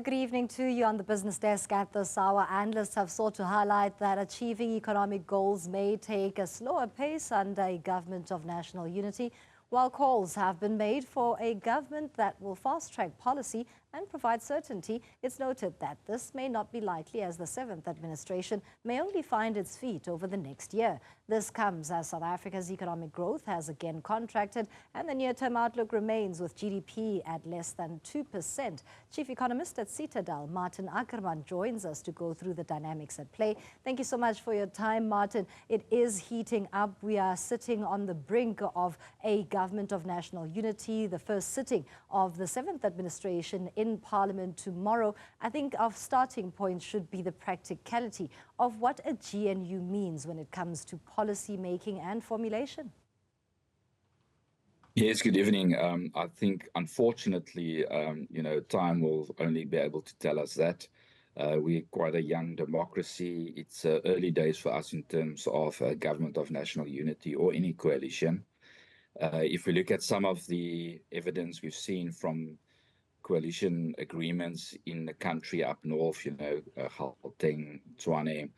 Good evening to you on the business desk at this hour. Analysts have sought to highlight that achieving economic goals may take a slower pace under a government of national unity, while calls have been made for a government that will fast-track policy and provide certainty. It's noted that this may not be likely, as the seventh administration may only find its feet over the next year. This comes as South Africa's economic growth has again contracted and the near-term outlook remains with GDP at less than 2%. Chief Economist at Citadel Maarten Ackerman joins us to go through the dynamics at play. Thank you so much for your time, Maarten. It is heating up. We are sitting on the brink of a government of national unity, the first sitting of the seventh administration in Parliament tomorrow. I think our starting point should be the practicality of what a GNU means when it comes to policy making and formulation. Yes, good evening. I think, unfortunately, time will only be able to tell us that. We're quite a young democracy. It's early days for us in terms of a government of national unity or any coalition. If we look at some of the evidence we've seen from coalition agreements in the country up north, Gauteng, Tshwane,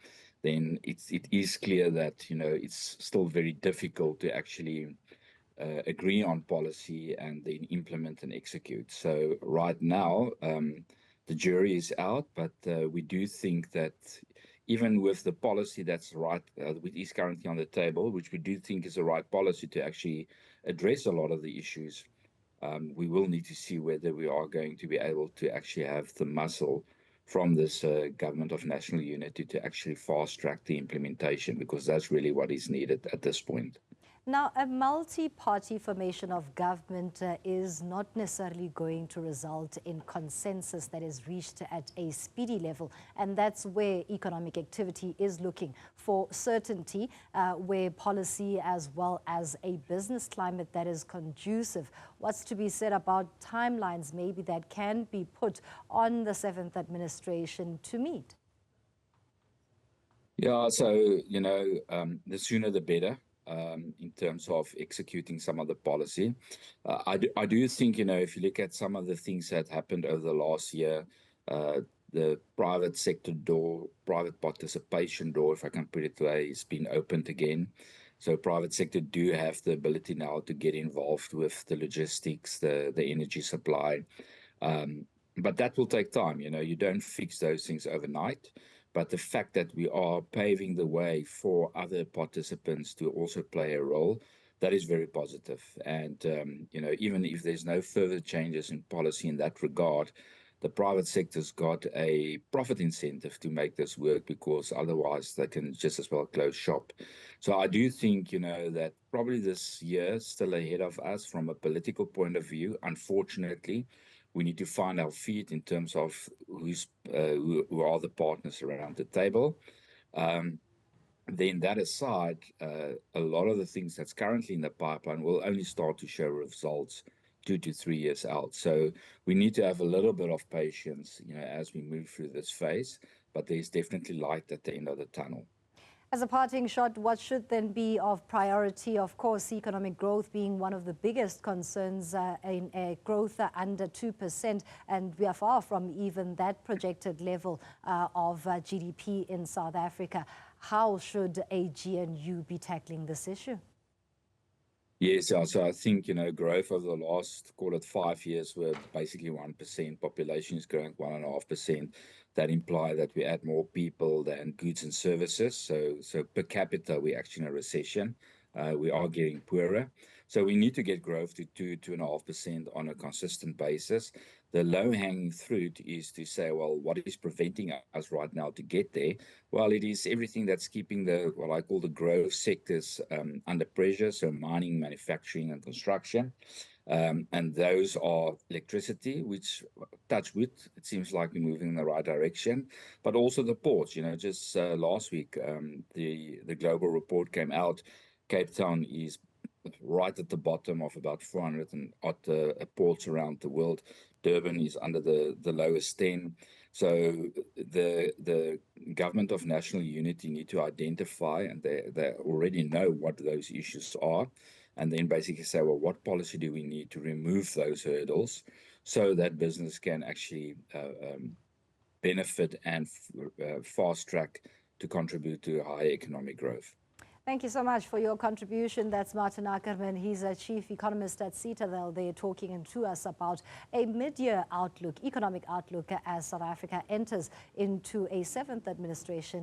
then it is clear that, it's still very difficult to actually agree on policy and then implement and execute. So right now, the jury is out, but we do think that even with the policy that's right, which is currently on the table, which we do think is the right policy to actually address a lot of the issues, we will need to see whether we are going to be able to actually have the muscle from this government of national unity to actually fast-track the implementation, because that's really what is needed at this point. Now, a multi-party formation of government is not necessarily going to result in consensus that is reached at a speedy level. And that's where economic activity is looking for certainty, where policy as well as a business climate that is conducive. What's to be said about timelines maybe that can be put on the seventh administration to meet? Yeah, so, the sooner the better. In terms of executing some of the policy. I do think, if you look at some of the things that happened over the last year, the private sector door, private participation door, if I can put it that way, has been opened again. So private sector do have the ability now to get involved with the logistics, the energy supply. But that will take time. You don't fix those things overnight. But the fact that we are paving the way for other participants to also play a role, that is very positive. And, even if there's no further changes in policy in that regard, the private sector's got a profit incentive to make this work, because otherwise they can just as well close shop. So I do think, that probably this year is still ahead of us from a political point of view. Unfortunately, we need to find our feet in terms of who are the partners around the table. Then that aside, a lot of the things that's currently in the pipeline will only start to show results 2 to 3 years out. So we need to have a little bit of patience, as we move through this phase. But there's definitely light at the end of the tunnel. As a parting shot, what should then be of priority? Of course, economic growth being one of the biggest concerns in a growth under 2%, and we are far from even that projected level of GDP in South Africa. How should a GNU be tackling this issue? Yes, so I think, growth over the last, call it 5 years, were basically 1%. Population is growing 1.5%. That implies that we add more people than goods and services. So per capita, we're actually in a recession. We are getting poorer. So we need to get growth to 2.5% on a consistent basis. The low-hanging fruit is to say, well, what is preventing us right now to get there? Well, it is everything that's keeping what I call the growth sectors under pressure, so mining, manufacturing, and construction. And those are electricity, which, touch wood, it seems like we're moving in the right direction. But also the ports. Just last week, the global report came out. Cape Town is right at the bottom of about 400 and odd ports around the world. Durban is under the lowest 10. So the government of national unity need to identify, and they already know what those issues are, and then basically say, well, what policy do we need to remove those hurdles so that business can actually benefit and fast track to contribute to higher economic growth. Thank you so much for your contribution. That's Maarten Ackerman. He's a chief economist at Citadel. They're talking to us about a mid-year outlook, economic outlook, as South Africa enters into a 7th administration.